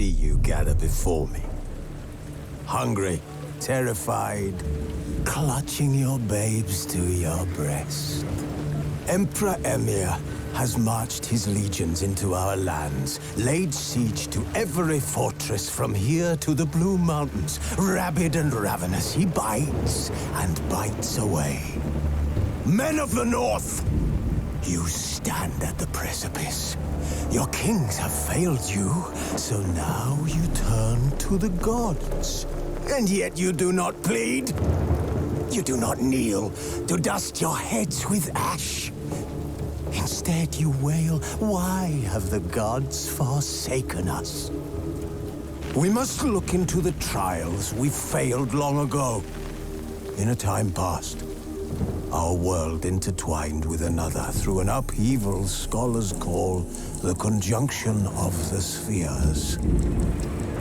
see you gather before me. Hungry, terrified, clutching your babes to your breast. Emperor Emir has marched his legions into our lands, laid siege to every fortress from here to the Blue Mountains. Rabid and ravenous, he bites and bites away. Men of the North, you stand at the precipice. Your kings have failed you, so now you turn to the gods. And yet you do not plead. You do not kneel to dust your heads with ash. Instead you wail, why have the gods forsaken us? We must look into the trials we failed long ago. In a time past, our world intertwined with another through an upheaval scholars call the conjunction of the spheres.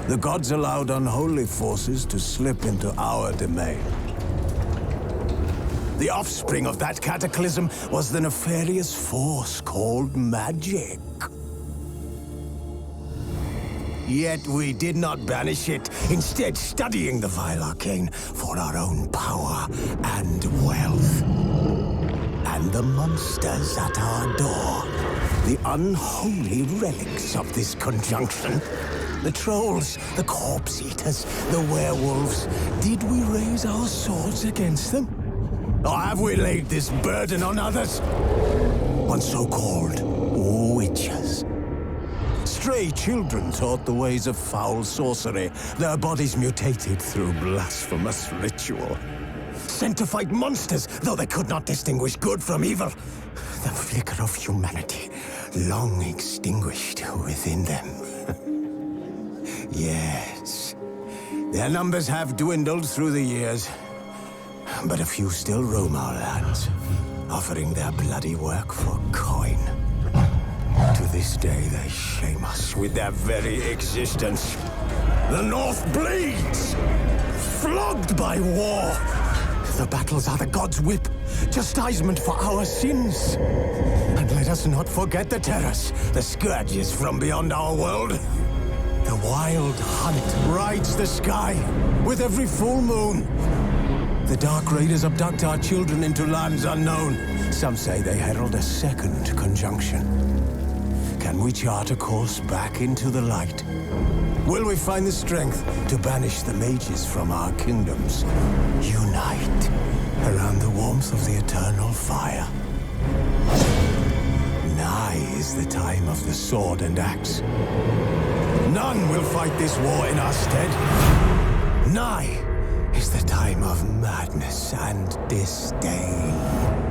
The gods allowed unholy forces to slip into our domain. The offspring of that cataclysm was the nefarious force called magic. Yet we did not banish it, instead studying the vile arcane for our own power and wealth. And the monsters at our door, the unholy relics of this conjunction. The trolls, the corpse-eaters, the werewolves. Did we raise our swords against them? Or have we laid this burden on others? On so-called witches. Stray children taught the ways of foul sorcery, their bodies mutated through blasphemous ritual. Sent to fight monsters, though they could not distinguish good from evil. The flicker of humanity, long extinguished within them. Yes, their numbers have dwindled through the years. But a few still roam our lands, offering their bloody work for coin. To this day, they shame us with their very existence. The North bleeds, flogged by war. The battles are the gods' whip, chastisement for our sins. And let us not forget the terrors, the scourges from beyond our world. The wild hunt rides the sky with every full moon. The Dark Raiders abduct our children into lands unknown. Some say they herald a second conjunction. Can we chart a course back into the light? Will we find the strength to banish the mages from our kingdoms? Unite around the warmth of the eternal fire. Nigh is the time of the sword and axe. None will fight this war in our stead. Nigh is the time of madness and disdain.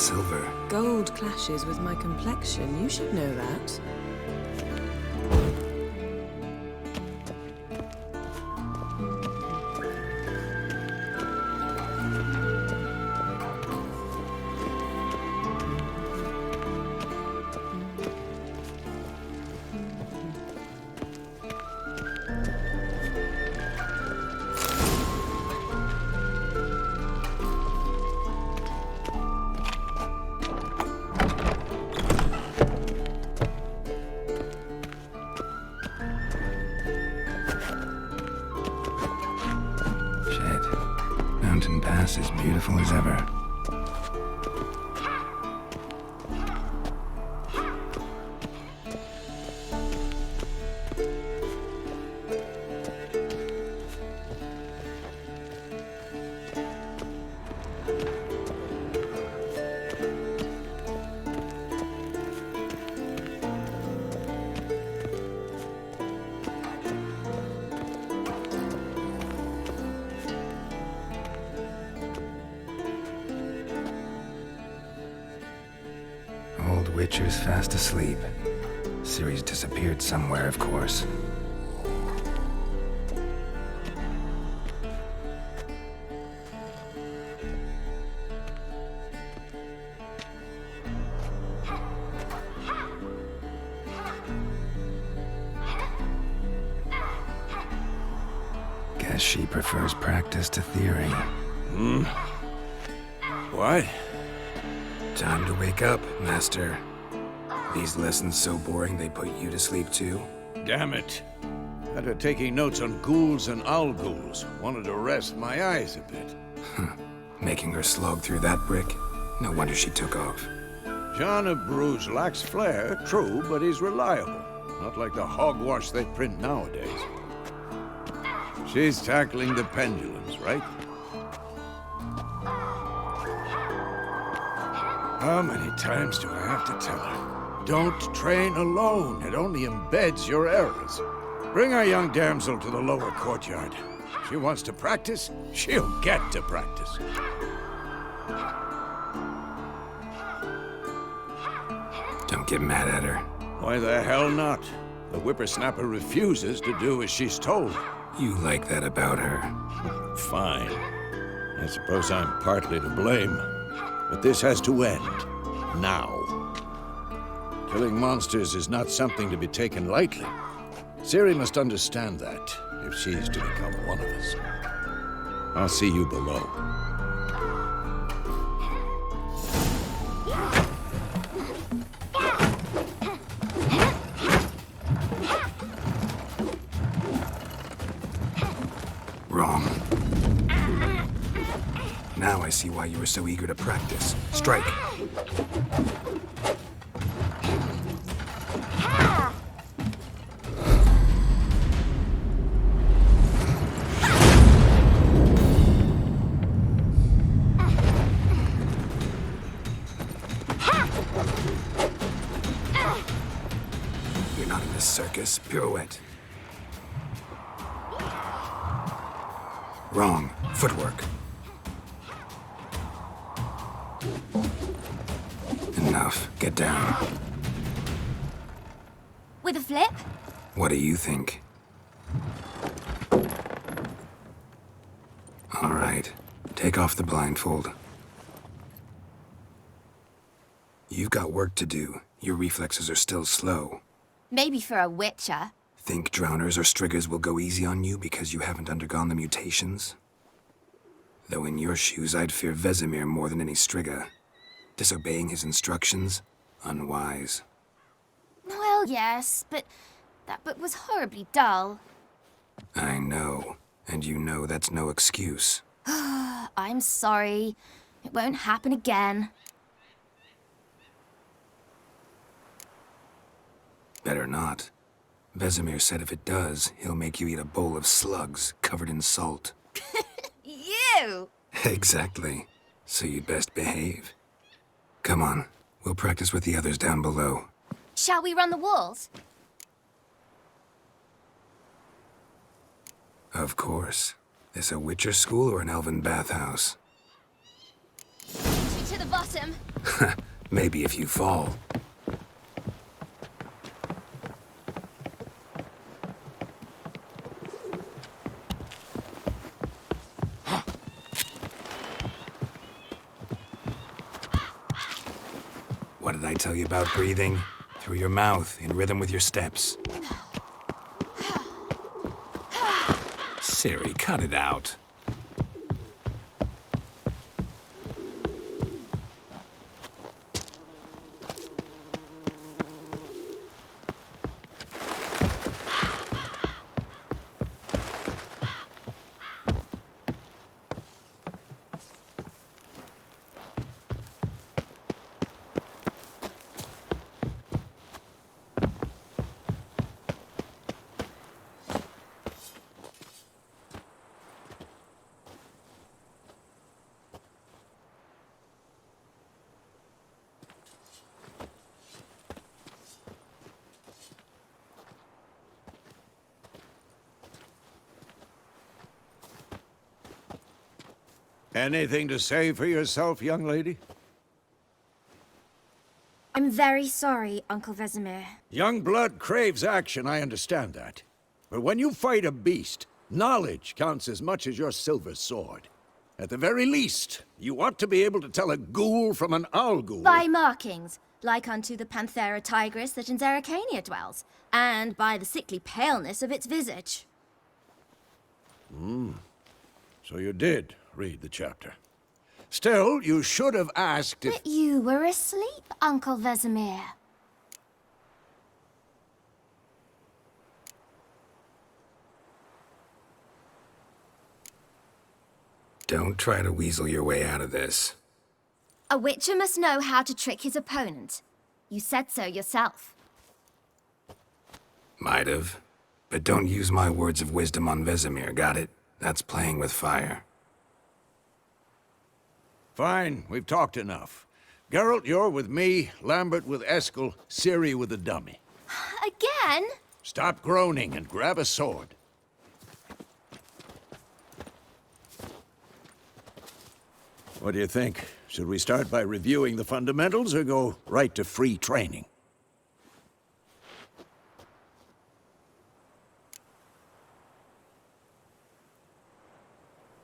silver. Gold clashes with my complexion. You should know that. Mountain Pass is beautiful as ever. Old Witcher's fast asleep. Ciri's disappeared somewhere, of course. Guess she prefers practice to theory. What? Time to wake up, Master. These lessons so boring they put you to sleep too? Damn it. After taking notes on ghouls and owl ghouls, wanted to rest my eyes a bit. Making her slog through that brick? No wonder she took off. John of Bruges lacks flair, true, but he's reliable. Not like the hogwash they print nowadays. She's tackling the pendulums, right? How many times do I have to tell her? Don't train alone. It only embeds your errors. Bring our young damsel to the lower courtyard. She wants to practice, she'll get to practice. Don't get mad at her. Why the hell not? The whippersnapper refuses to do as she's told. You like that about her. Fine. I suppose I'm partly to blame. But this has to end. Now. Killing monsters is not something to be taken lightly. Ciri must understand that, if she's to become one of us. I'll see you below. Wrong. Now I see why you were so eager to practice. Strike. You're not in this circus. Pirouette. Wrong. Footwork. Enough. Get down. With a flip? What do you think? All right. Take off the blindfold. You've got work to do. Your reflexes are still slow. Maybe for a witcher. Think drowners or striggers will go easy on you because you haven't undergone the mutations? Though in your shoes, I'd fear Vesemir more than any strigger. Disobeying his instructions? Unwise. Well, yes, but that book was horribly dull. I know. And you know that's no excuse. I'm sorry. It won't happen again. Better not. Vesemir said if it does, he'll make you eat a bowl of slugs covered in salt. You! Exactly. So you'd best behave. Come on. We'll practice with the others down below. Shall we run the walls? Of course. This a Witcher school or an elven bathhouse? To the bottom. Maybe if you fall. What did I tell you about breathing? Through your mouth, in rhythm with your steps. Siri, cut it out. Anything to say for yourself, young lady? I'm very sorry, Uncle Vesemir. Young blood craves action, I understand that. But when you fight a beast, knowledge counts as much as your silver sword. At the very least, you ought to be able to tell a ghoul from an owl ghoul. By markings, like unto the Panthera tigris that in Zerrikania dwells, and by the sickly paleness of its visage. So you did read the chapter. Still, you should have asked if... But you were asleep, Uncle Vesemir. Don't try to weasel your way out of this. A witcher must know how to trick his opponent. You said so yourself. Might have. But don't use my words of wisdom on Vesemir, got it? That's playing with fire. Fine, we've talked enough. Geralt, you're with me, Lambert with Eskel, Ciri with the dummy. Again? Stop groaning and grab a sword. What do you think? Should we start by reviewing the fundamentals or go right to free training?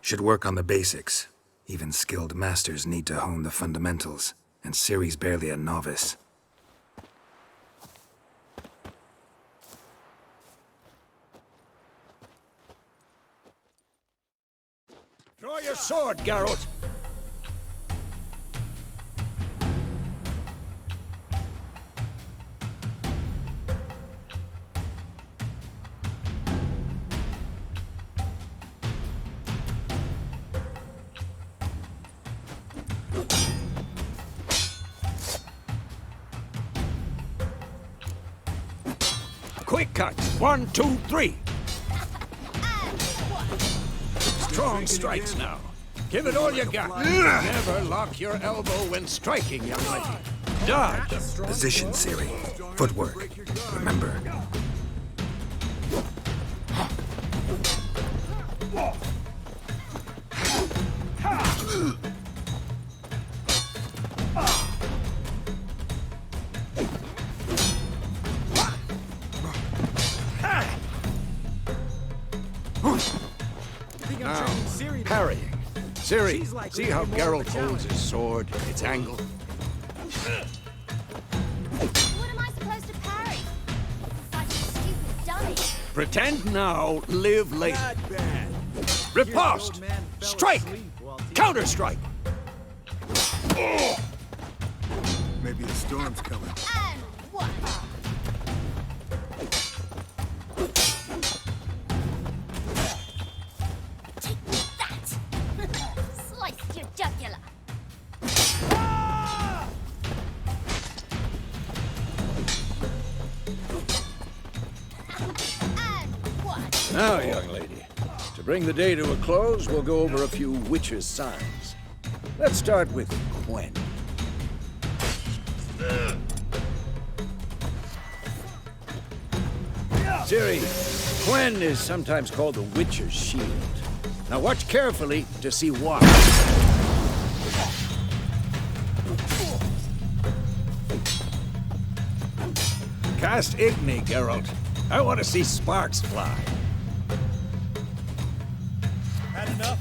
Should work on the basics. Even skilled masters need to hone the fundamentals, and Ciri's barely a novice. Draw your sword, Geralt! Quick cut! 1, 2, 3! Strong strikes now. Give it all you got. Never lock your elbow when striking, young lady. Dodge! Position, Ciri. Footwork. Remember. Now, parrying. Ciri, see how Geralt holds his sword, its angle? What am I supposed to parry? Such a stupid dummy. Pretend now, live later. Riposte! Strike! Counter-strike! Maybe the storm's coming. And what? Take that! Slice your jugular. And what? Now, young lady, to bring the day to a close, we'll go over a few witches' signs. Let's start with Quen. Ciri, Quen is sometimes called the Witcher's Shield. Now watch carefully to see why. Cast Igni, Geralt. I want to see sparks fly. Had enough?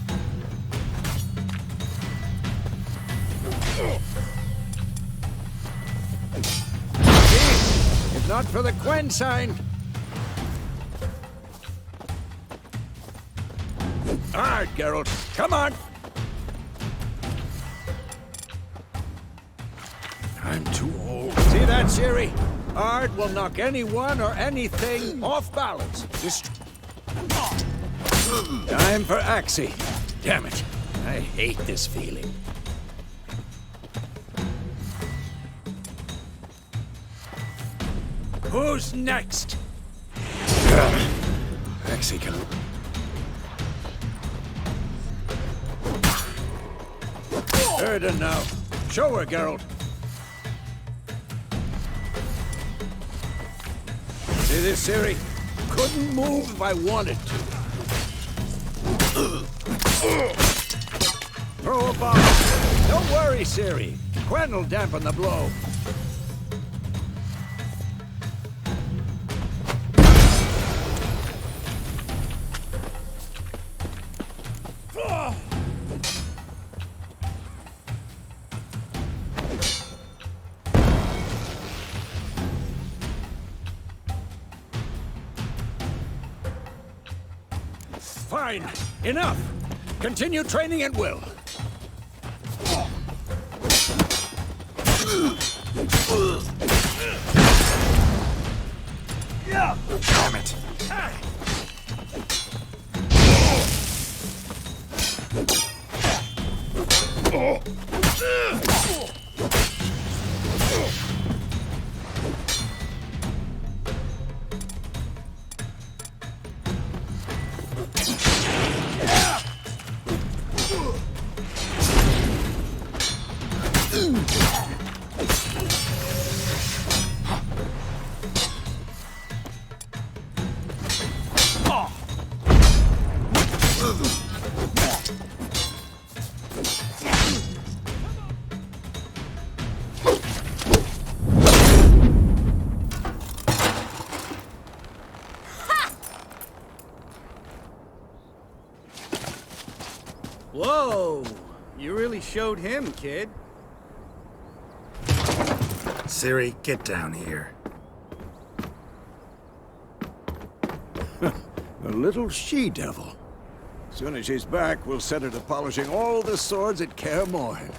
If not for the Quen sign. All right, Geralt. Come on. I'm too old. See that, Ciri? Art will knock anyone or anything off balance. Time for Axie. Damn it. I hate this feeling. Who's next? Axie can... Erden now. Show her, Geralt. See this, Ciri? Couldn't move if I wanted to. Throw a bomb. Don't worry, Ciri. Quen will dampen the blow. Fine. Enough. Continue training at will. Damn it. Whoa! You really showed him, kid. Ciri, get down here. A little she-devil. Soon as she's back, we'll set her to polishing all the swords at Kaer Morhen.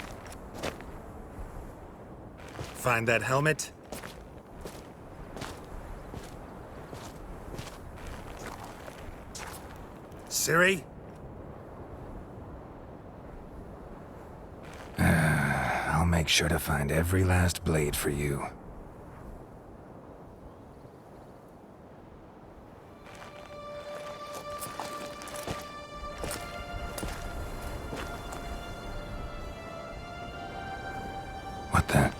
Find that helmet? Ciri? I'll make sure to find every last blade for you. What the?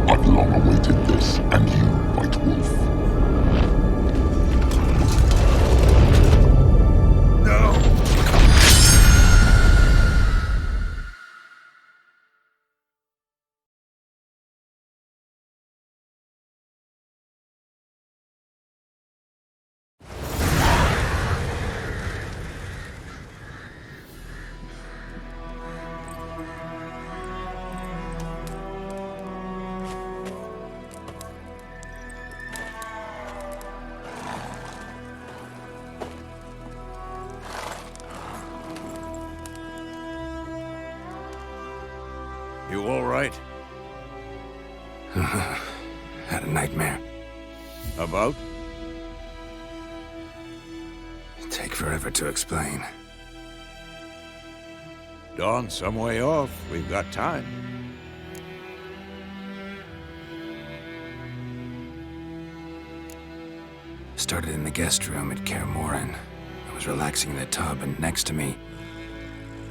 I've long awaited this, and you, White Wolf. No! You all right? Had a nightmare. About? Take forever to explain. Dawn's some way off. We've got time. started in the guest room at Kaer Morhen. I was relaxing in the tub, and next to me,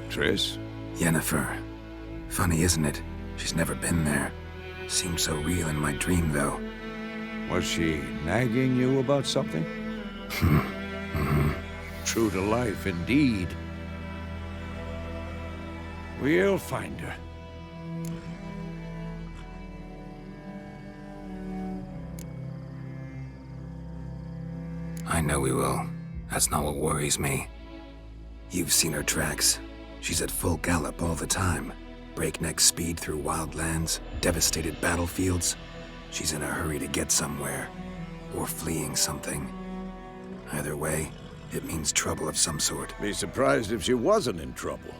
Triss? Yennefer. Funny, isn't it? She's never been there. Seemed so real in my dream, though. Was she nagging you about something? True to life, indeed. We'll find her. I know we will. That's not what worries me. You've seen her tracks. She's at full gallop all the time. Breakneck speed through wildlands, devastated battlefields. She's in a hurry to get somewhere. Or fleeing something. Either way, it means trouble of some sort. Be surprised if she wasn't in trouble.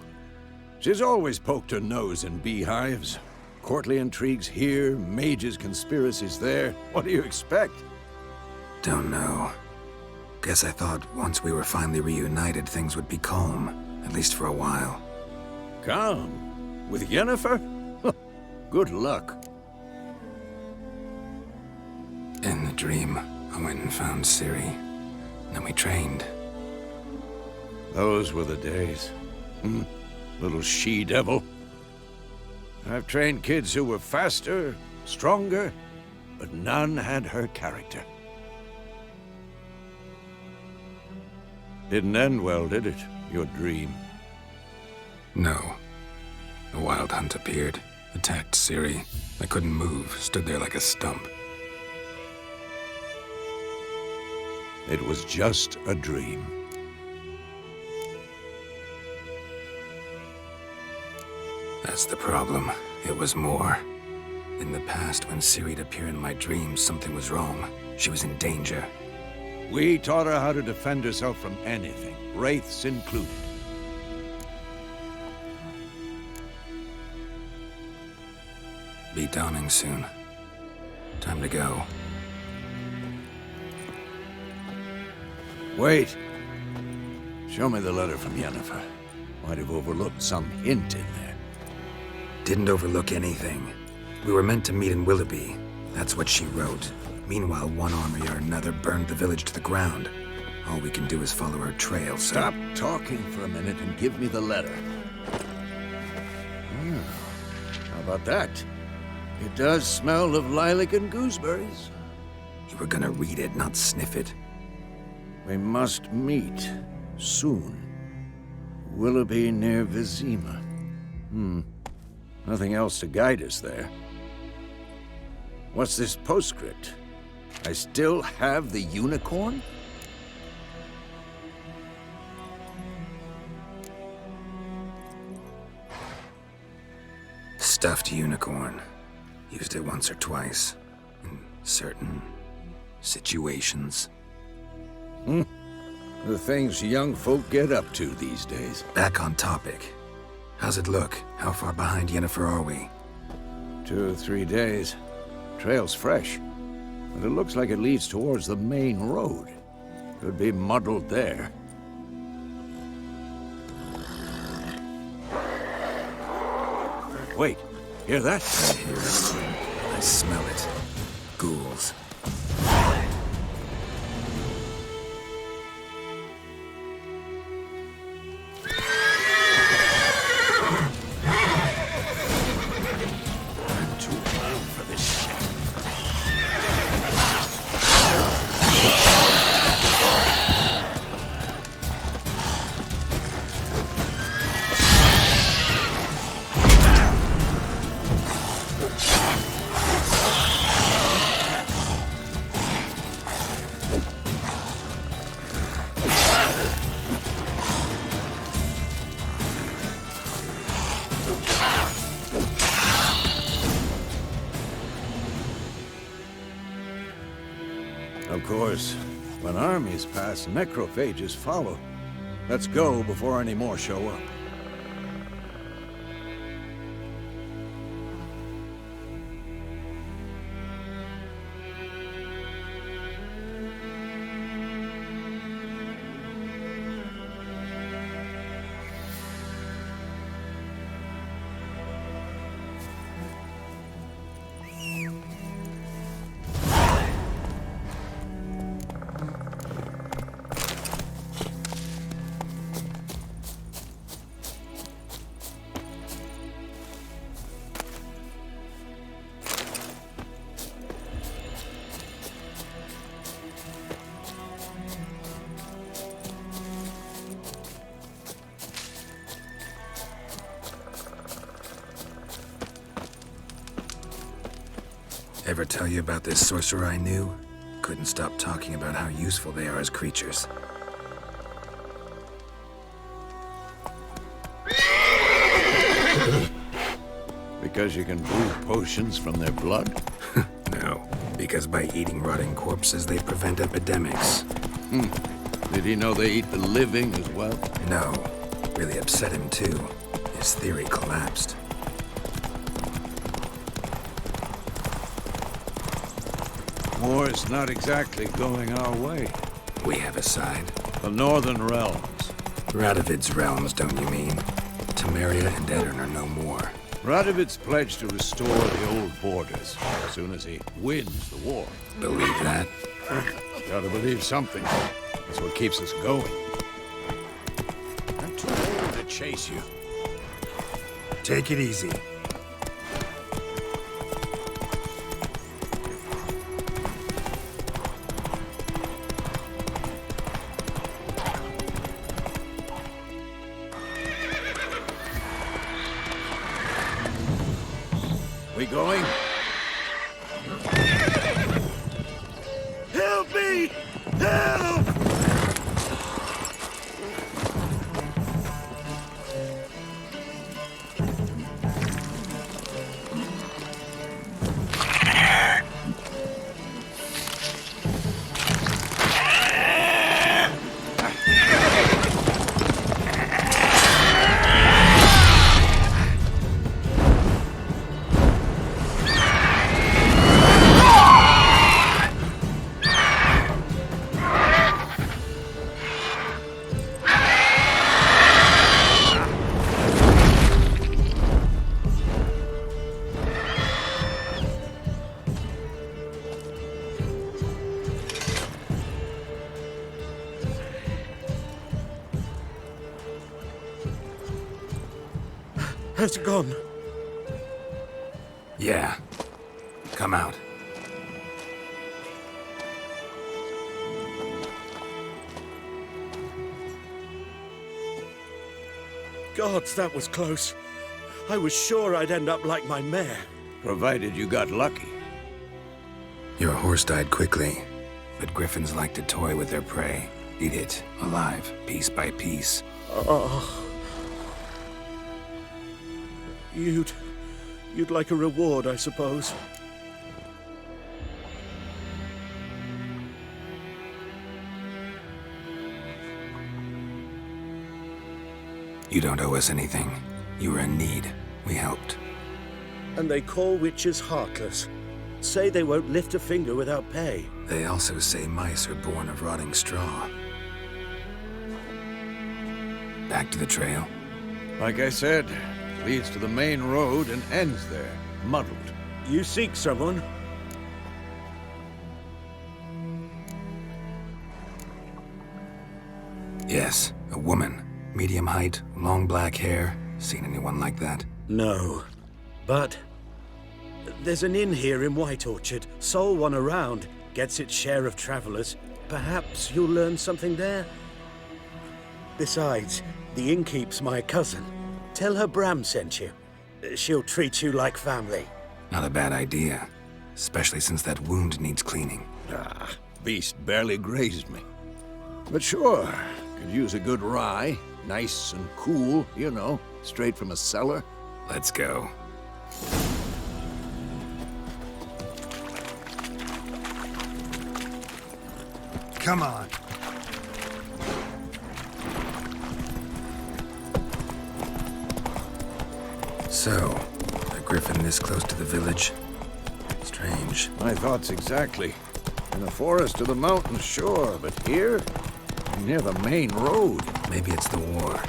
She's always poked her nose in beehives. Courtly intrigues here, mages' conspiracies there. What do you expect? Don't know. Guess I thought once we were finally reunited, things would be calm. At least for a while. Calm? With Yennefer? Good luck. In the dream, I went and found Ciri. Then we trained. Those were the days. Little she-devil. I've trained kids who were faster, stronger, but none had her character. Didn't end well, did it? Your dream? No. A wild hunt appeared, attacked Ciri. I couldn't move, stood there like a stump. It was just a dream. That's the problem. It was more. In the past, when Ciri'd appear in my dreams, something was wrong. She was in danger. We taught her how to defend herself from anything, wraiths included. Be dawning soon. Time to go. Wait. Show me the letter from Yennefer. Might have overlooked some hint in there. Didn't overlook anything. We were meant to meet in Willoughby. That's what she wrote. Meanwhile, one army or another burned the village to the ground. All we can do is follow her trail, so... Stop talking for a minute and give me the letter. How about that? It does smell of lilac and gooseberries. You were gonna read it, not sniff it. We must meet soon. Willoughby near Vizima. Nothing else to guide us there. What's this postscript? I still have the unicorn? Stuffed unicorn. Used it once or twice. In certain situations. The things young folk get up to these days. Back on topic. How's it look? How far behind Yennefer are we? 2 or 3 days. Trail's fresh, but it looks like it leads towards the main road. Could be muddled there. Wait, hear that? I hear it. I smell it. Ghouls. I'm too old for this shit. Of course, when armies pass, necrophages follow. Let's go before any more show up. Ever tell you about this sorcerer I knew? Couldn't stop talking about how useful they are as creatures. Because you can brew potions from their blood? No, because by eating rotting corpses, they prevent epidemics. Did he know they eat the living as well? No, really upset him too. His theory collapsed. War's not exactly going our way. We have a side. The Northern Realms. Radovid's realms, don't you mean? Temeria and Edirn are no more. Radovid's pledged to restore the old borders as soon as he wins the war. Believe that? Gotta believe something. That's what keeps us going. I'm too old to chase you. Take it easy. We going? Help me! Help! Has it gone? Yeah. Come out. Gods, that was close. I was sure I'd end up like my mare. Provided you got lucky. Your horse died quickly, but griffins like to toy with their prey. Eat it, alive, piece by piece. Oh. You'd like a reward, I suppose. You don't owe us anything. You were in need. We helped. And they call witches heartless. Say they won't lift a finger without pay. They also say mice are born of rotting straw. Back to the trail. Like I said, leads to the main road and ends there, muddled. You seek someone? Yes, a woman. Medium height, long black hair. Seen anyone like that? No. But there's an inn here in White Orchard. Sole one around. Gets its share of travelers. Perhaps you'll learn something there? Besides, the innkeep's my cousin. Tell her Bram sent you. She'll treat you like family. Not a bad idea. Especially since that wound needs cleaning. Beast barely grazed me. But sure, could use a good rye. Nice and cool, you know, straight from a cellar. Let's go. Come on. So, a griffin this close to the village? Strange. My thoughts exactly. In the forest or the mountains, sure, but here? Near the main road. Maybe it's the war.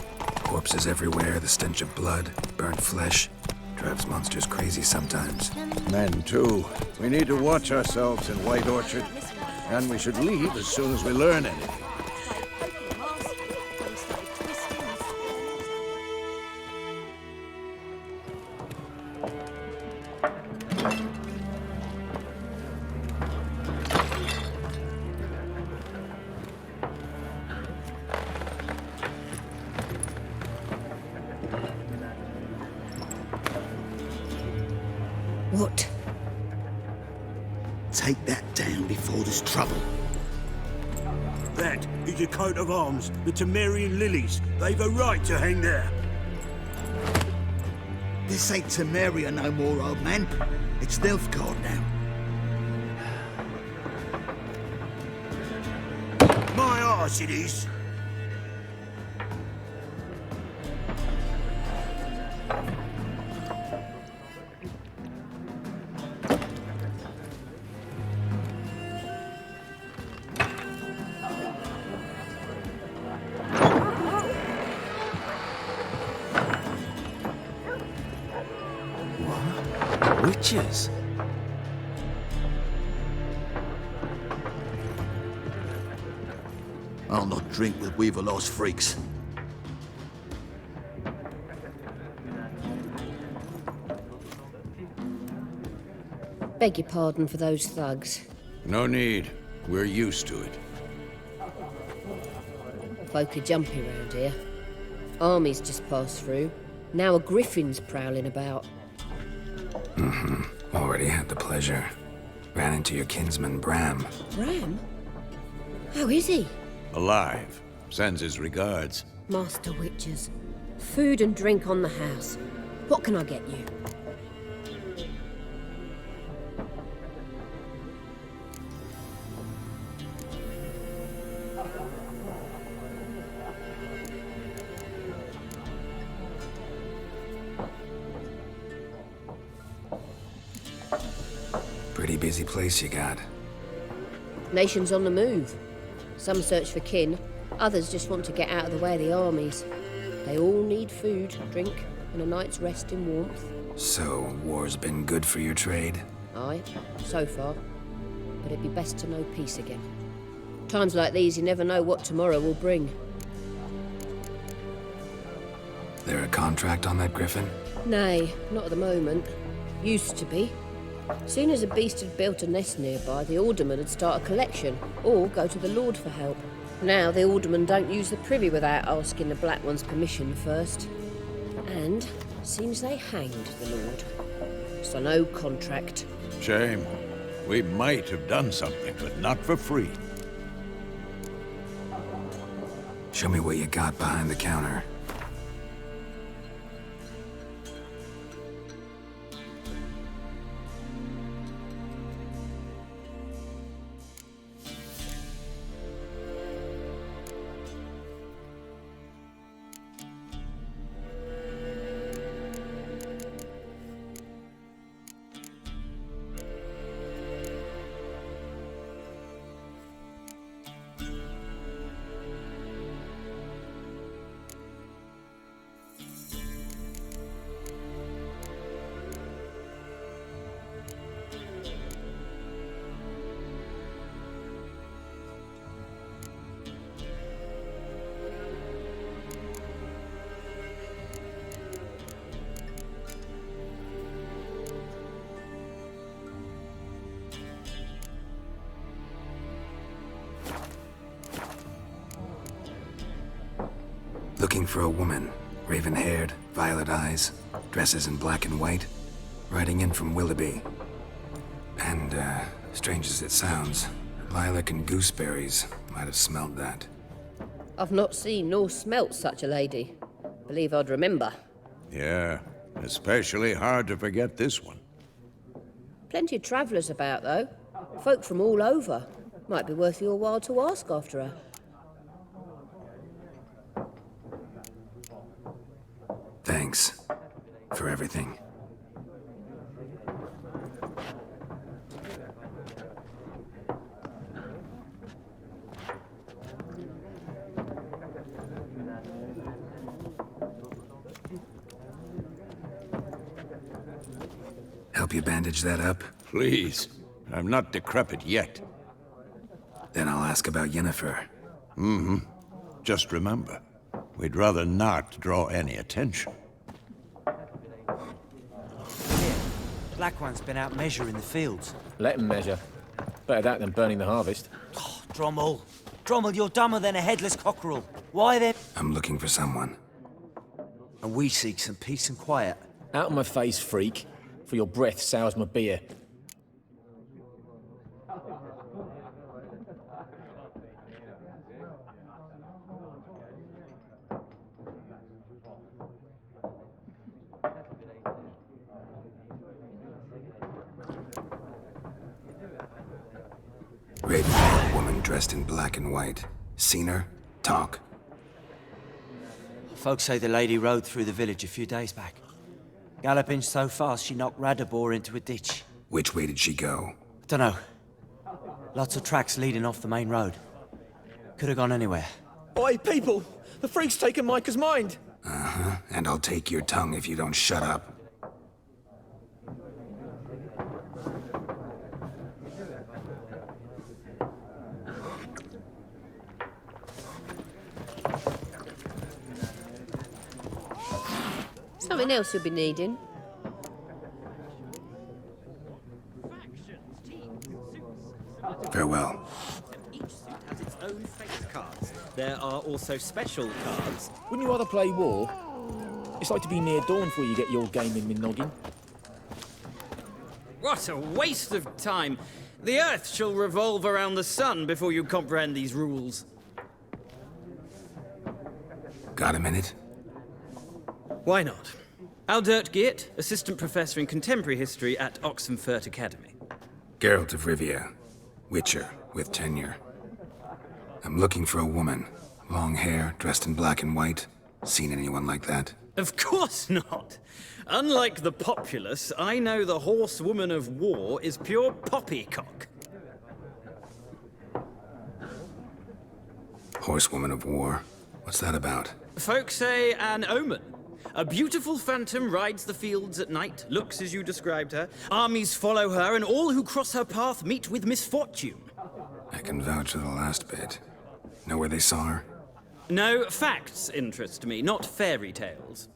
Corpses everywhere, the stench of blood, burnt flesh. Drives monsters crazy sometimes. Men, too. We need to watch ourselves in White Orchard. And we should leave as soon as we learn anything. What? take that down before there's trouble. That is a coat of arms, the Temerian lilies. They've a right to hang there. This ain't Temeria no more, old man. It's Nilfgaard now. My arse it is. Witches? I'll not drink with Weaverlaw's freaks. Beg your pardon for those thugs. No need. We're used to it. Folk are jumpy round here. Armies just passed through. Now a griffin's prowling about. Already had the pleasure. Ran into your kinsman, Bram. Bram? How is he? Alive. Sends his regards. Master Witches. Food and drink on the house. What can I get you? Pretty busy place you got. Nations on the move. Some search for kin, others just want to get out of the way of the armies. They all need food, drink, and a night's rest in warmth. So, war's been good for your trade? Aye, so far. But it'd be best to know peace again. Times like these, you never know what tomorrow will bring. There a contract on that griffin? Nay, not at the moment. Used to be. Soon as a beast had built a nest nearby, the alderman would start a collection, or go to the Lord for help. Now the aldermen don't use the privy without asking the Black One's permission first. And seems they hanged the Lord. So no contract. Shame. We might have done something, but not for free. Show me what you got behind the counter. Looking for a woman. Raven-haired, violet eyes, dresses in black and white. Riding in from Willoughby. And, strange as it sounds, lilac and gooseberries might have smelled that. I've not seen nor smelt such a lady. Believe I'd remember. Yeah, especially hard to forget this one. Plenty of travellers about, though. Folk from all over. Might be worth your while to ask after her. Thanks for everything. Help you bandage that up? Please. I'm not decrepit yet. Then I'll ask about Yennefer. Just remember, we'd rather not draw any attention. Black One's been out measuring the fields. Let him measure. Better that than burning the harvest. Oh, Drommel. Drommel, you're dumber than a headless cockerel. Why then? I'm looking for someone. And we seek some peace and quiet. Out of my face, freak, for your breath sours my beer. dressed in black and white. Seen her? Talk. Folks say the lady rode through the village a few days back. Galloping so fast she knocked Radabor into a ditch. Which way did she go? Dunno. Lots of tracks leading off the main road. Could have gone anywhere. Oi, people! The freak's taken Micah's mind! Uh-huh. And I'll take your tongue if you don't shut up. Something else you'll be needing. Farewell. Each suit has its own face cards. There are also special cards. Wouldn't you rather play war? It's like to be near dawn before you get your game in noggin. What a waste of time! The Earth shall revolve around the sun before you comprehend these rules. Got a minute? Why not? Aldert Geert, Assistant Professor in Contemporary History at Oxenfurt Academy. Geralt of Rivia. Witcher, with tenure. I'm looking for a woman. Long hair, dressed in black and white. Seen anyone like that? Of course not! Unlike the populace, I know the horsewoman of war is pure poppycock. Horsewoman of war? What's that about? Folk say an omen. A beautiful phantom rides the fields at night, looks as you described her. Armies follow her, and all who cross her path meet with misfortune. I can vouch for the last bit. Know where they saw her? No, facts interest me, not fairy tales.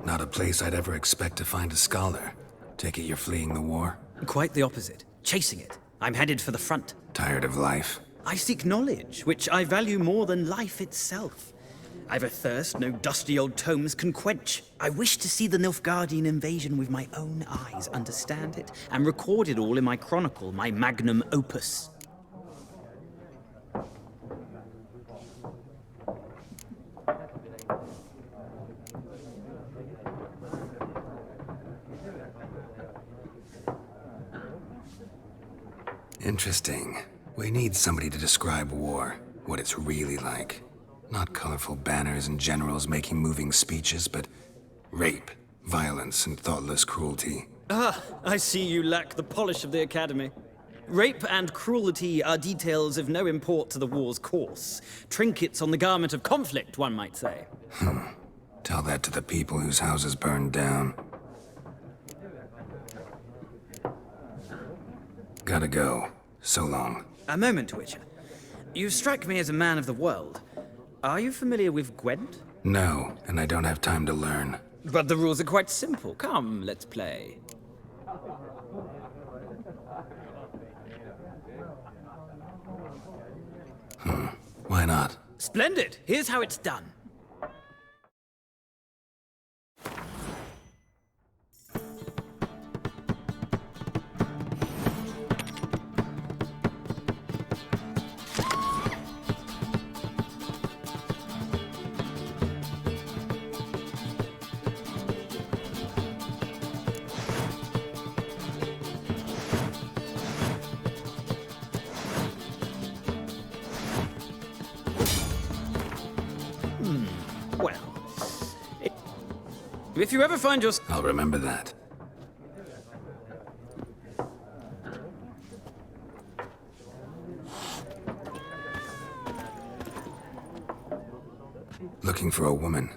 Not a place I'd ever expect to find a scholar. Take it you're fleeing the war? Quite the opposite. Chasing it. I'm headed for the front. Tired of life? I seek knowledge, which I value more than life itself. I've a thirst no dusty old tomes can quench. I wish to see the Nilfgaardian invasion with my own eyes, understand it, and record it all in my chronicle, my magnum opus. Interesting. We need somebody to describe war, what it's really like. Not colorful banners and generals making moving speeches, but rape, violence, and thoughtless cruelty. Ah, I see you lack the polish of the Academy. Rape and cruelty are details of no import to the war's course. Trinkets on the garment of conflict, one might say. Tell that to the people whose houses burned down. Gotta go. So long. A moment, Witcher. You strike me as a man of the world. Are you familiar with Gwent? No, and I don't have time to learn. But the rules are quite simple. Come, let's play. Why not? Splendid! Here's how it's done. If you ever find yourself... I'll remember that. Looking for a woman.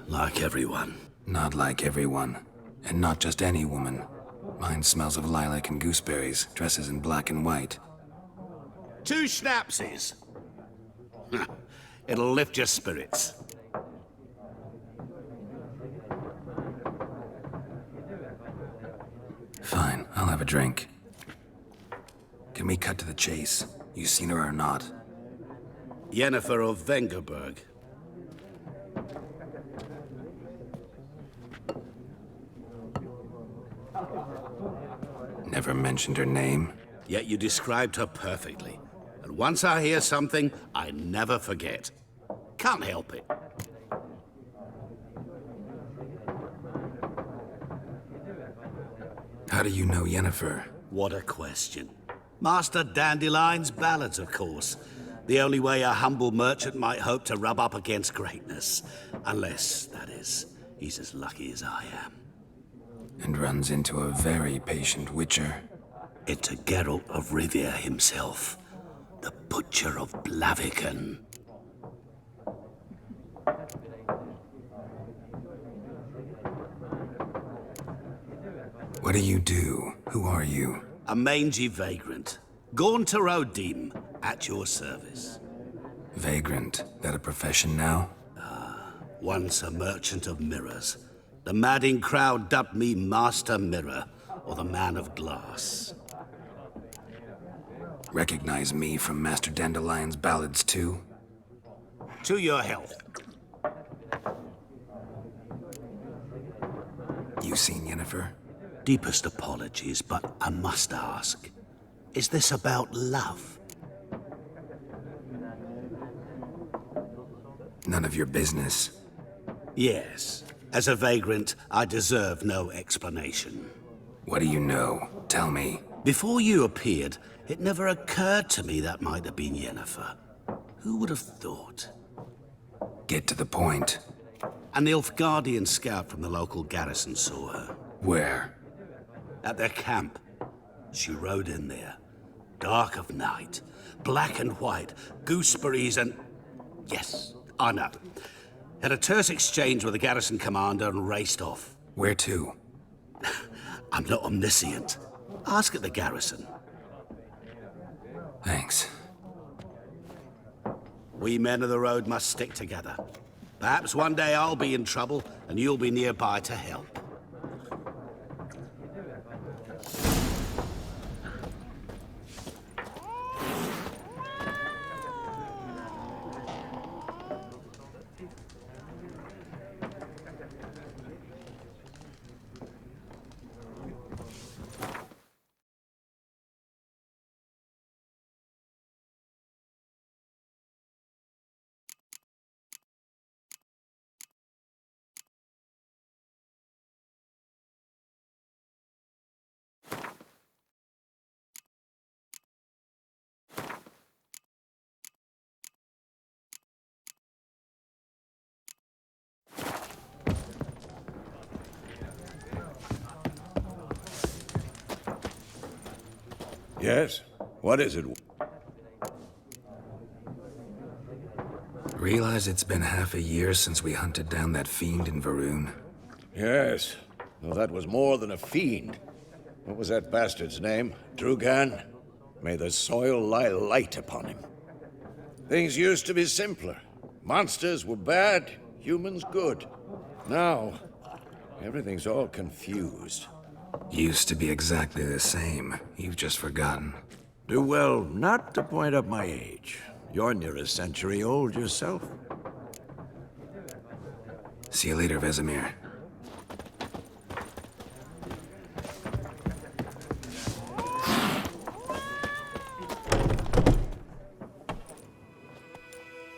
Like everyone. Not like everyone. And not just any woman. Mine smells of lilac and gooseberries, dresses in black and white. 2 schnapsies. It'll lift your spirits. Fine, I'll have a drink. Can we cut to the chase? You seen her or not? Yennefer of Vengerberg. Never mentioned her name. Yet you described her perfectly. And once I hear something, I never forget. Can't help it. How do you know Yennefer? What a question. Master Dandelion's ballads, of course. The only way a humble merchant might hope to rub up against greatness. Unless, that is, he's as lucky as I am. And runs into a very patient witcher. Into Geralt of Rivia himself. The Butcher of Blaviken. What do you do? Who are you? A mangy vagrant. Gaunter Odim, at your service. Vagrant. That a profession now? Once a merchant of mirrors. The madding crowd dubbed me Master Mirror, or the Man of Glass. Recognize me from Master Dandelion's ballads too? To your health. You seen Yennefer? Deepest apologies, but I must ask. Is this about love? None of your business. Yes. As a vagrant, I deserve no explanation. What do you know? Tell me. Before you appeared, it never occurred to me that might have been Yennefer. Who would have thought? Get to the point. An Nilfgaardian scout from the local garrison saw her. Where? At their camp. She rode in there. Dark of night. Black and white. Gooseberries and... Yes, I know. Had a terse exchange with the garrison commander and raced off. Where to? I'm not omniscient. Ask at the garrison. Thanks. We men of the road must stick together. Perhaps one day I'll be in trouble and you'll be nearby to help. Yes? What is it? Realize it's been half a year since we hunted down that fiend in Varun? Yes. Though that was more than a fiend. What was that bastard's name? Drugan? May the soil lie light upon him. Things used to be simpler. Monsters were bad, humans good. Now, everything's all confused. Used to be exactly the same. You've just forgotten. Do well not to point up my age. You're near a century old yourself. See you later, Vesemir.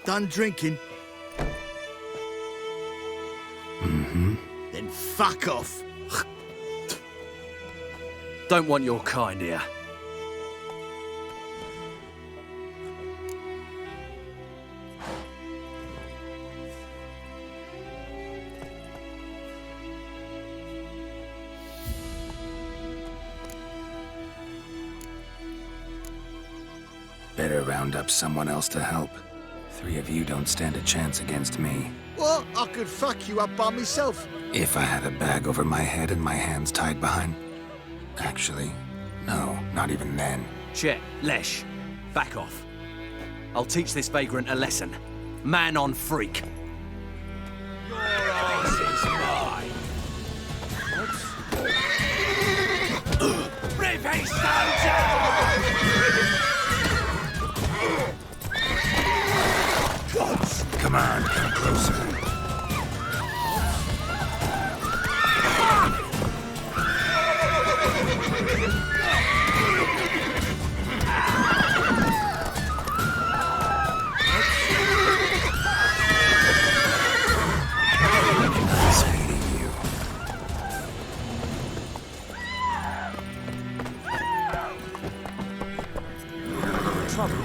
Done drinking? Mm-hmm. Then fuck off. Don't want your kind here. Better round up someone else to help. 3 of you don't stand a chance against me. What? I could fuck you up by myself. If I had a bag over my head and my hands tied behind... Actually, no, not even then. Chet, Lesh, back off. I'll teach this vagrant a lesson. Man on freak. Your ass is mine. Rip soldier! Come on, come closer. trouble?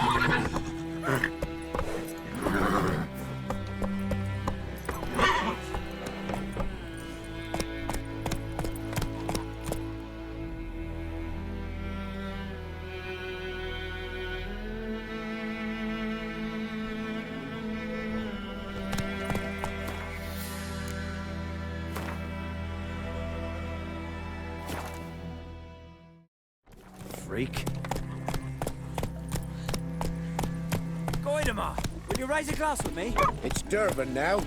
Freak. Goidemar, will you raise a glass with me? It's Durban now.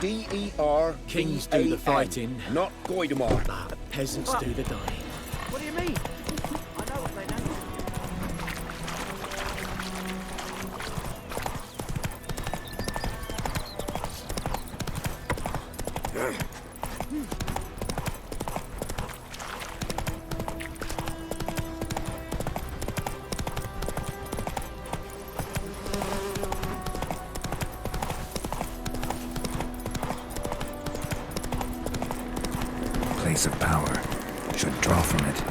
D-E-R. Kings do the fighting. Not Goidemar. Peasants do the dying. What do you mean? I know what they know. Place of power should draw from it.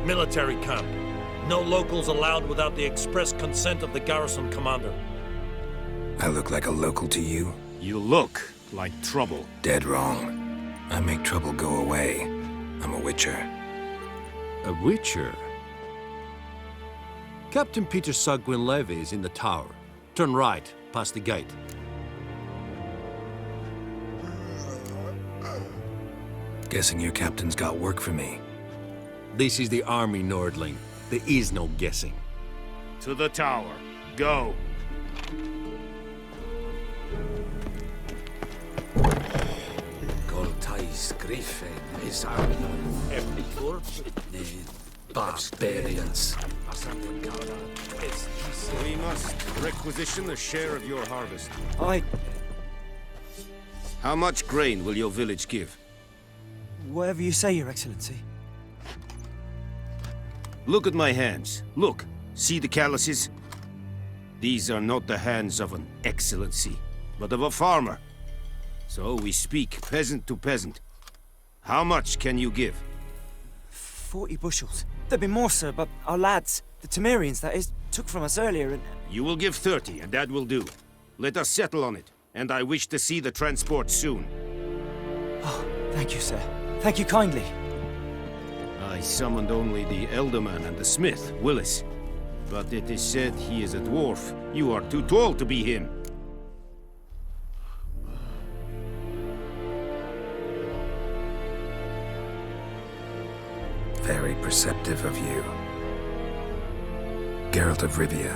Military camp. No locals allowed without the express consent of the garrison commander. I look like a local to you? You look like trouble. Dead wrong. I make trouble go away. I'm a witcher. A witcher? Captain Peter Sagwin-Levy is in the tower. Turn right, past the gate. Guessing your captain's got work for me. This is the army, Nordling. There is no guessing. To the tower. Go. Goltais Griffin is our barbarians. We must requisition a share of your harvest. How much grain will your village give? Whatever you say, Your Excellency. Look at my hands. Look. See the calluses? These are not the hands of an excellency, but of a farmer. So we speak peasant to peasant. How much can you give? 40 bushels. There'd be more, sir, but our lads, the Temerians, that is, took from us earlier and... You will give 30, and that will do. Let us settle on it, and I wish to see the transport soon. Oh, thank you, sir. Thank you kindly. I summoned only the Elderman and the smith, Willis. But it is said he is a dwarf. You are too tall to be him. Very perceptive of you. Geralt of Rivia,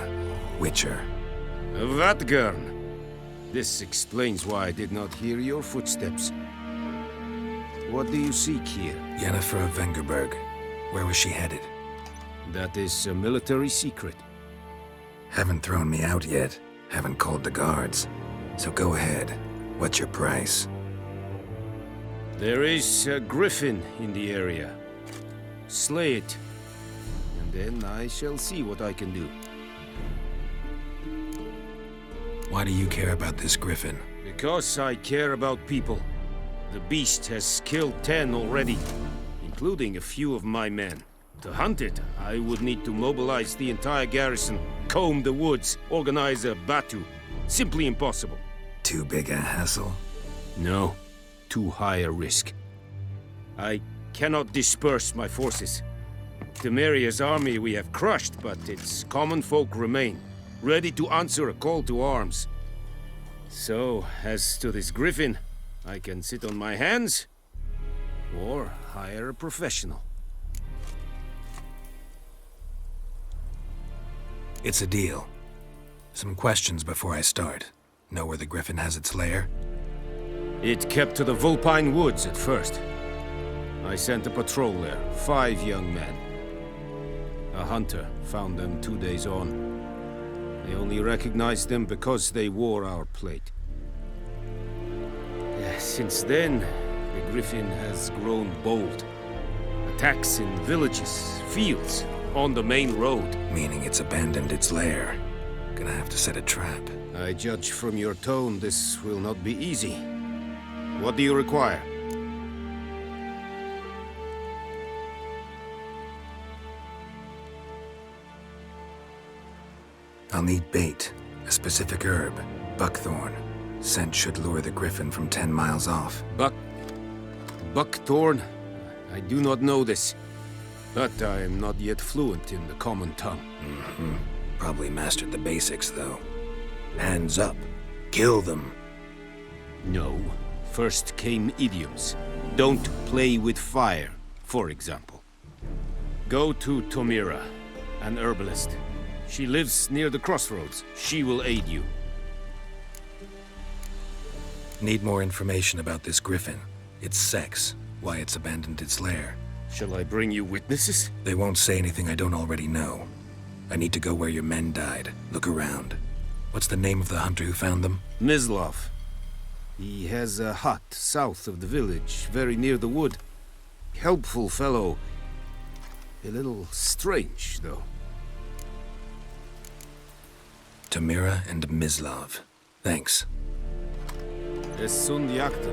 Witcher. Vatgern! This explains why I did not hear your footsteps. What do you seek here? Yennefer of Vengerberg. Where was she headed? That is a military secret. Haven't thrown me out yet. Haven't called the guards. So go ahead. What's your price? There is a griffin in the area. Slay it, and then I shall see what I can do. Why do you care about this griffin? Because I care about people. The beast has killed 10 already, including a few of my men. To hunt it, I would need to mobilize the entire garrison, comb the woods, organize a batu. Simply impossible. Too big a hassle? No, too high a risk. I cannot disperse my forces. Temeria's army we have crushed, but its common folk remain, ready to answer a call to arms. So, as to this griffin, I can sit on my hands, or hire a professional. It's a deal. Some questions before I start. Know where the griffin has its lair? It kept to the Vulpine Woods at first. I sent a patrol there, 5 young men. A hunter found them 2 days on. They only recognized them because they wore our plate. Since then, the griffin has grown bold. Attacks in villages, fields, on the main road. Meaning it's abandoned its lair. Gonna have to set a trap. I judge from your tone this will not be easy. What do you require? I'll need bait, a specific herb, buckthorn. Scent should lure the griffin from 10 miles off. Buckthorn? I do not know this. But I am not yet fluent in the common tongue. Probably mastered the basics, though. Hands up. Kill them. No. First came idioms. Don't play with fire, for example. Go to Tomira, an herbalist. She lives near the crossroads. She will aid you. Need more information about this griffin. Its sex, why it's abandoned its lair. Shall I bring you witnesses? They won't say anything I don't already know. I need to go where your men died. Look around. What's the name of the hunter who found them? Mislav. He has a hut south of the village, very near the wood. Helpful fellow. A little strange, though. Tomira and Mislav. Thanks. Es sunt jagten.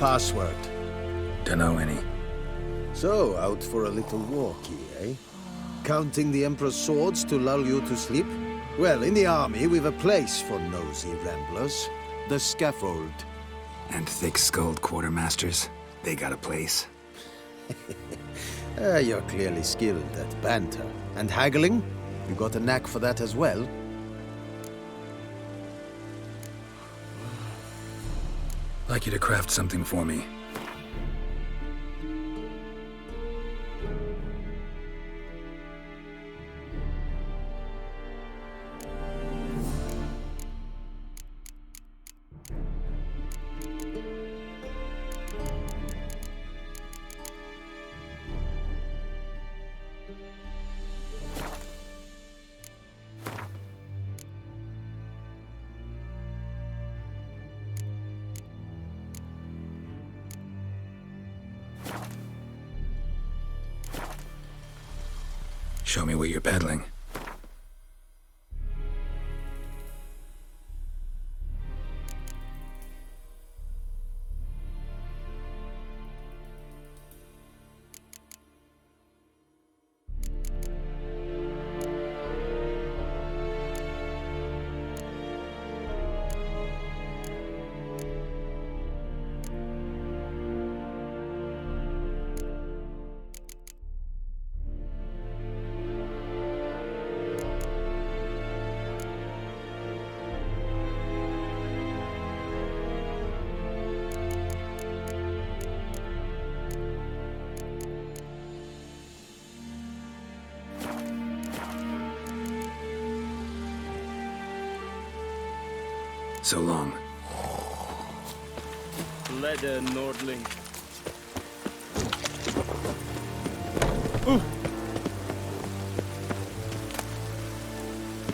password? Dunno any. So, out for a little walkie, eh? Counting the Emperor's swords to lull you to sleep? Well, in the army, we've a place for nosy ramblers. The scaffold. And thick-skulled quartermasters, they got a place. You're clearly skilled at banter. And haggling? You got a knack for that as well? Like you to craft something for me. Show me what you're peddling. So long. Leather, Nordling.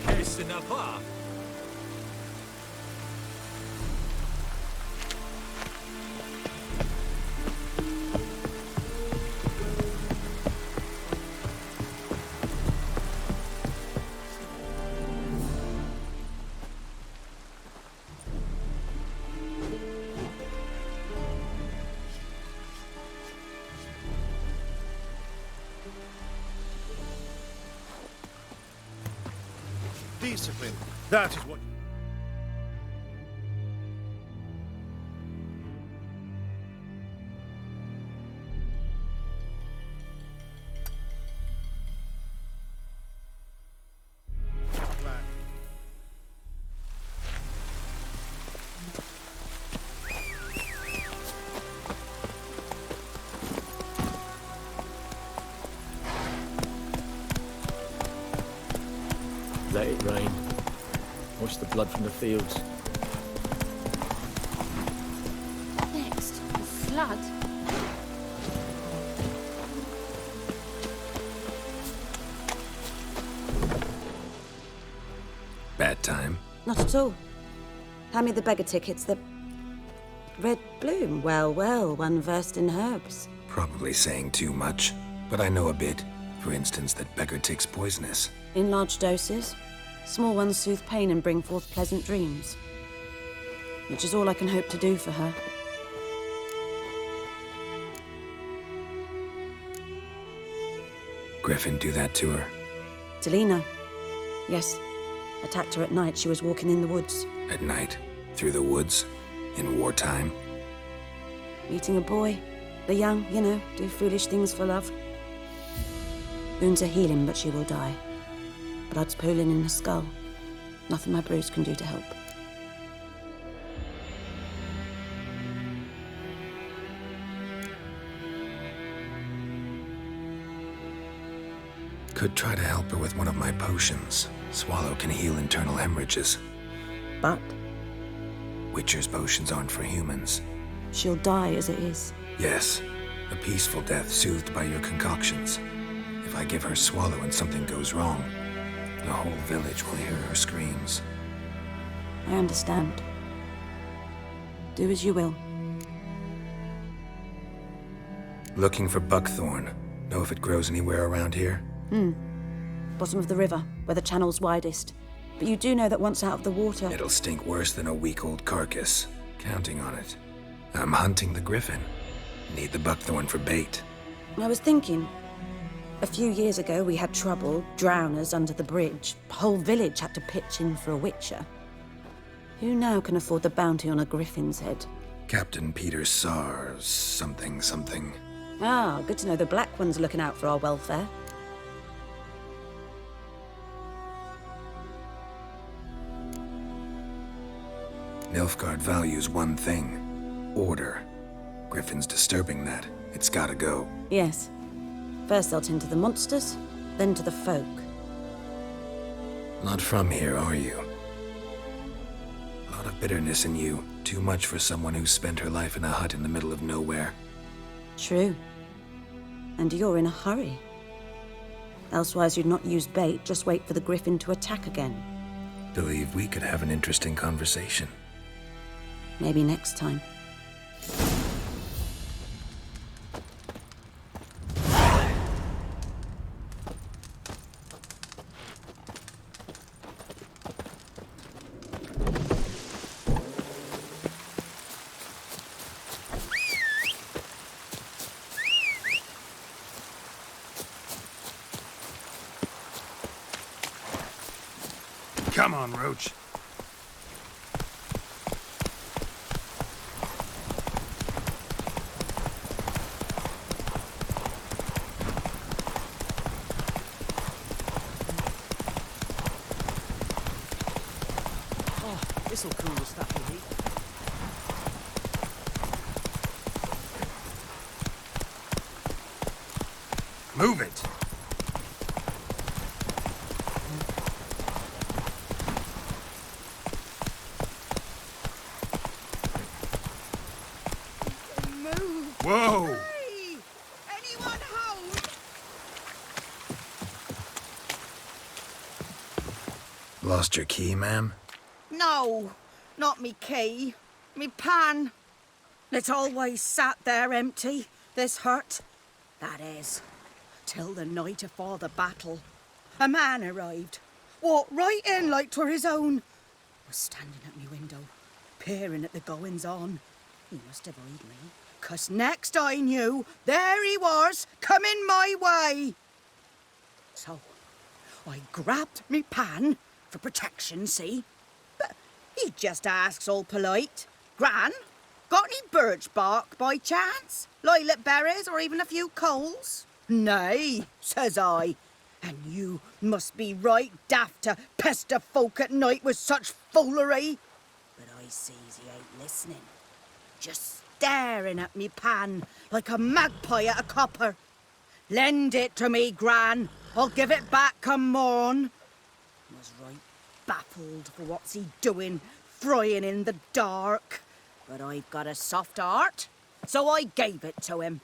Qu'est-ce n'a pas? Discipline. That is what... Let it rain. Wash the blood from the fields. Next, a flood. Bad time. Not at all. Hand me the beggar tickets, the... Red bloom. Well, well, one versed in herbs. Probably saying too much, but I know a bit. For instance, that beggar tick's poisonous. In large doses. Small ones soothe pain and bring forth pleasant dreams. Which is all I can hope to do for her. Griffin do that to her? Delina. Yes. Attacked her at night. She was walking in the woods. At night? Through the woods? In wartime? Meeting a boy. The young, you know, do foolish things for love. Wounds are healing, but she will die. Blood's pooling in her skull. Nothing my bruise can do to help. Could try to help her with one of my potions. Swallow can heal internal hemorrhages. But? Witcher's potions aren't for humans. She'll die as it is. Yes. A peaceful death soothed by your concoctions. If I give her Swallow and something goes wrong, the whole village will hear her screams. I understand. Do as you will. Looking for buckthorn. Know if it grows anywhere around here? Bottom of the river, where the channel's widest. But you do know that once out of the water... It'll stink worse than a week-old carcass. Counting on it. I'm hunting the griffin. Need the buckthorn for bait. I was thinking, a few years ago we had trouble, drowners under the bridge. Whole village had to pitch in for a witcher. Who now can afford the bounty on a griffin's head? Captain Peter Sars, something. Ah, good to know the Black One's looking out for our welfare. Nilfgaard values one thing. Order. Griffin's disturbing that. It's gotta go. Yes. First they'll tend to the monsters, then to the folk. Not from here, are you? A lot of bitterness in you. Too much for someone who spent her life in a hut in the middle of nowhere. True. And you're in a hurry. Elsewise you'd not use bait, just wait for the griffin to attack again. Believe we could have an interesting conversation. Maybe next time. Come on, Roach. Oh, this'll cool the stuff you need. Move it! Whoa! Hey! Anyone home? Lost your key, ma'am? No, not me key. Me pan. It's always sat there empty, this hut. That is, till the night afore the battle. A man arrived, walked right in like 'twere his own. Was standing at me window, peering at the goings-on. He must have eyed me, 'cause next I knew, there he was, coming my way. So, I grabbed me pan, for protection, see? But he just asks all polite, Gran, got any birch bark by chance? Lilac berries or even a few coals? Nay, says I. And you must be right daft to pester folk at night with such foolery. But I sees he ain't listening. Just staring at me pan like a magpie at a copper. Lend it to me, Gran. I'll give it back come morn. Was right baffled for what's he doing, frying in the dark. But I've got a soft heart, so I gave it to him.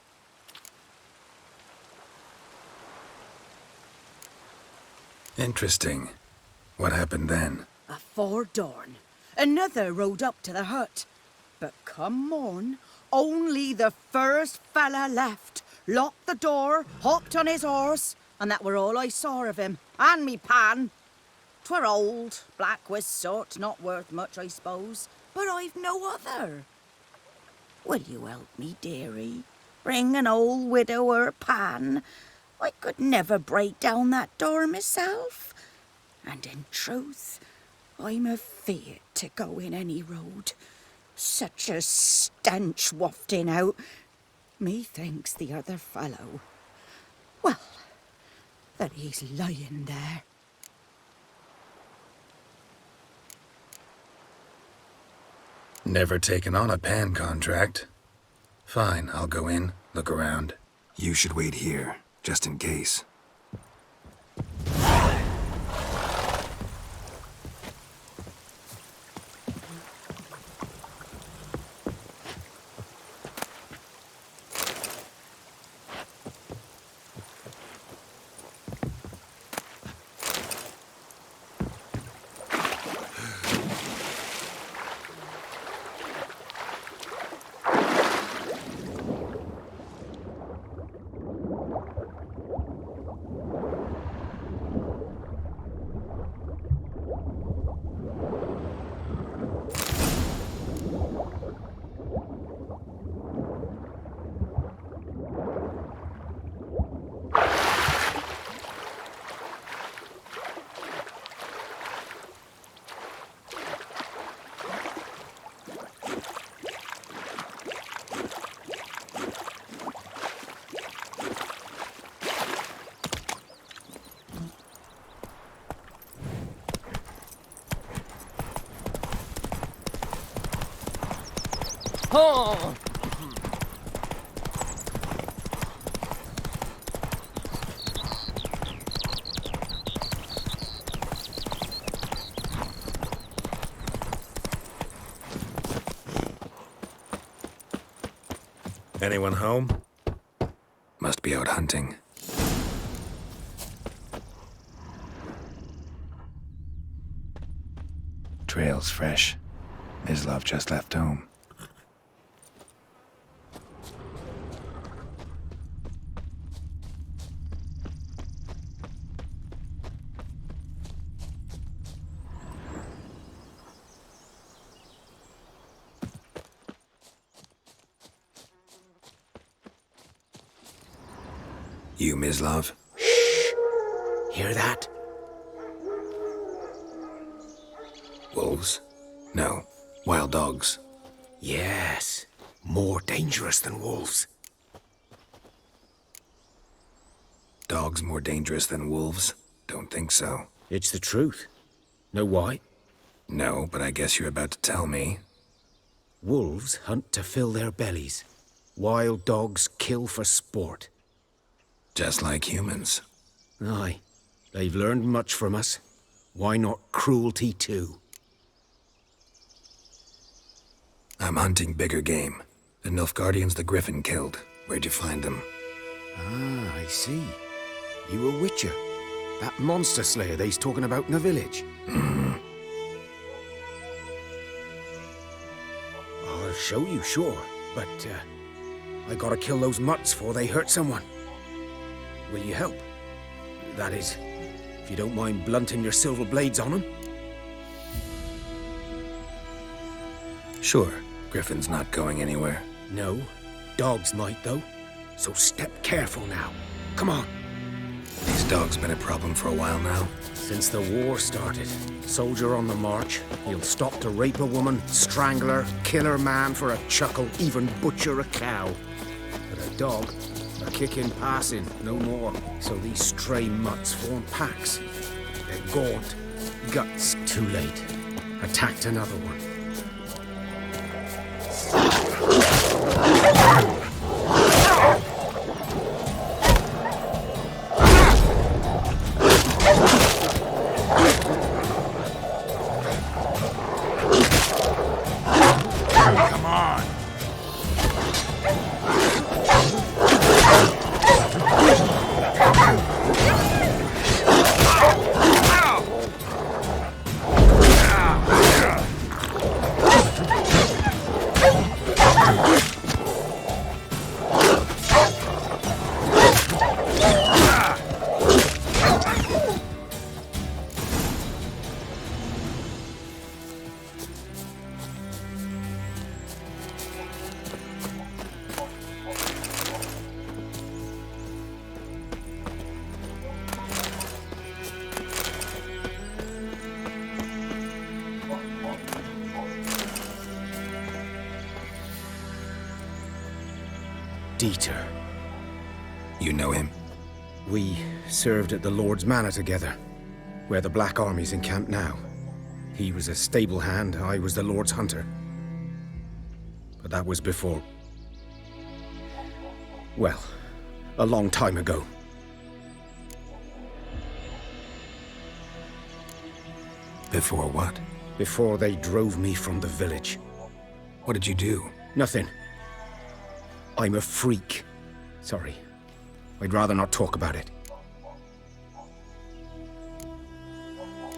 Interesting. What happened then? Afore dawn, another rode up to the hut. But come morn, only the first fella left, locked the door, hopped on his horse, and that were all I saw of him, and me pan. 'Twere old, black with soot, not worth much, I suppose, but I've no other. Will you help me, dearie? Bring an old widower pan. I could never break down that door myself. And in truth, I'm afeard to go in any road. Such a stench wafting out. Methinks the other fellow, well, that he's lying there. Never taken on a pan contract. Fine, I'll go in, look around. You should wait here, just in case. Oh! Anyone home? Must be out hunting. Trail's fresh. Mislav just left home. You, Mislav? Hear that? Wolves? No. Wild dogs. Yes. More dangerous than wolves. Dogs more dangerous than wolves? Don't think so. It's the truth. Know why? No, but I guess you're about to tell me. Wolves hunt to fill their bellies. Wild dogs kill for sport. Just like humans. Aye. They've learned much from us. Why not cruelty too? I'm hunting bigger game. The Nilfgaardians the Griffin killed. Where'd you find them? Ah, I see. You a witcher. That monster slayer they's talking about in the village. I'll show you, sure. But, I gotta kill those mutts before they hurt someone. Will you help? That is, if you don't mind blunting your silver blades on them. Sure. Griffin's not going anywhere. No. Dogs might, though. So step careful now. Come on. These dogs been a problem for a while now? Since the war started. Soldier on the march. He'll stop to rape a woman, strangle her, kill her man for a chuckle, even butcher a cow. But a dog, a kick in passing, no more. So these stray mutts form packs. They're gaunt. Guts. Too late. Attacked another one. Come on! Dieter. You know him? We served at the Lord's Manor together, where the Black Army's encamped now. He was a stable hand, I was the Lord's hunter. But that was before... well, a long time ago. Before what? Before they drove me from the village. What did you do? Nothing. I'm a freak. Sorry. I'd rather not talk about it.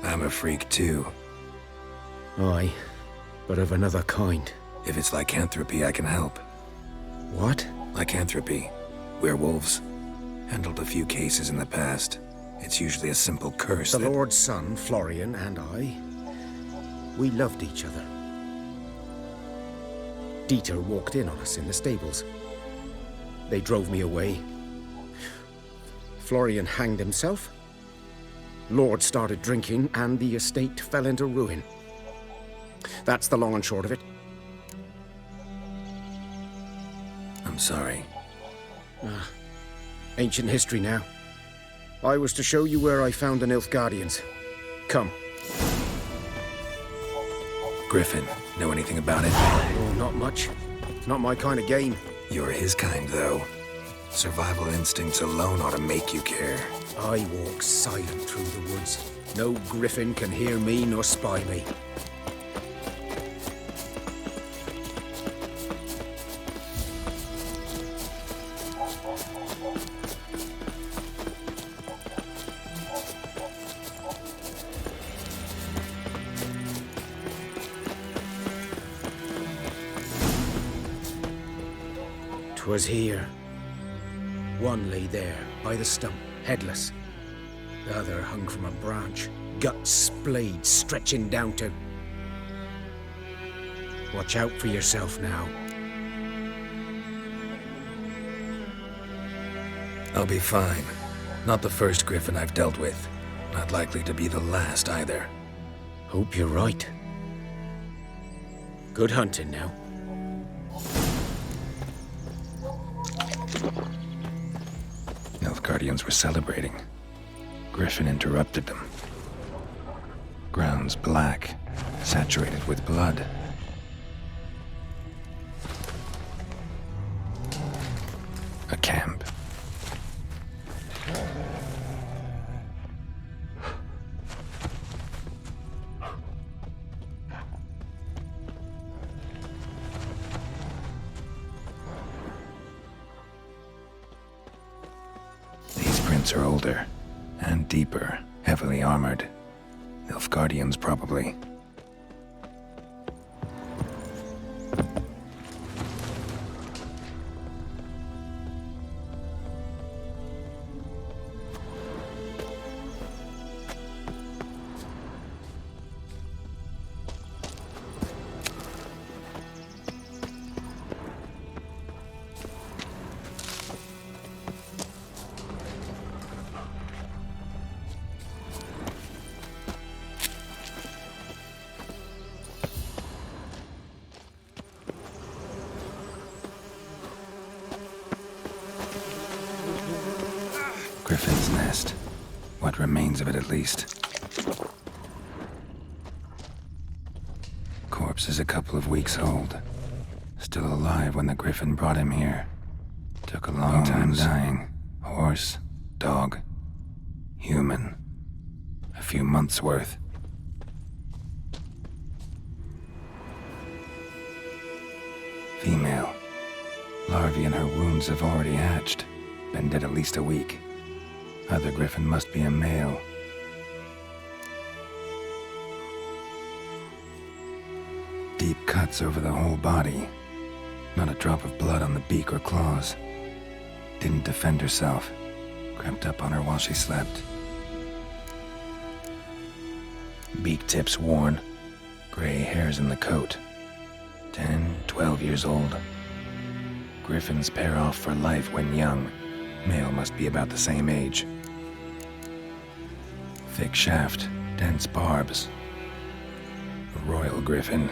I'm a freak too. Aye, but of another kind. If it's lycanthropy, I can help. What? Lycanthropy. Werewolves. Handled a few cases in the past. It's usually a simple curse The that... Lord's son, Florian, and I, we loved each other. Dieter walked in on us in the stables. They drove me away. Florian hanged himself. Lord started drinking, and the estate fell into ruin. That's the long and short of it. I'm sorry. Ancient history now. I was to show you where I found the Nilfgaardians. Come. Griffin, know anything about it? Oh, not much. It's not my kind of game. You're his kind, though. Survival instincts alone ought to make you care. I walk silent through the woods. No griffin can hear me nor spy me. 'Twas here. One lay there, by the stump, headless. The other hung from a branch, guts splayed, stretching down to... Watch out for yourself now. I'll be fine. Not the first griffin I've dealt with. Not likely to be the last, either. Hope you're right. Good hunting now. Nilfgaardians were celebrating. Griffin interrupted them. Grounds black, saturated with blood. A camp. These prints are older and deeper, heavily armored. Nilfgaardians, probably. Griffin's nest. What remains of it, at least. Corpse is a couple of weeks old. Still alive when the griffin brought him here. Took a long time dying. Horse, dog, human. A few months' worth. Female. Larvae in her wounds have already hatched. Been dead at least a week. Other griffin must be a male. Deep cuts over the whole body. Not a drop of blood on the beak or claws. Didn't defend herself. Crept up on her while she slept. Beak tips worn. Gray hairs in the coat. 10, 12 years old. Griffins pair off for life when young. Male must be about the same age. Thick shaft, dense barbs. A royal griffin.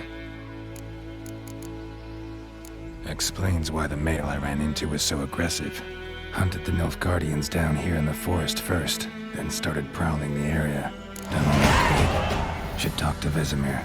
Explains why the male I ran into was so aggressive. Hunted the Nilfgaardians down here in the forest first, then started prowling the area. Done all I could. Should talk to Vesemir.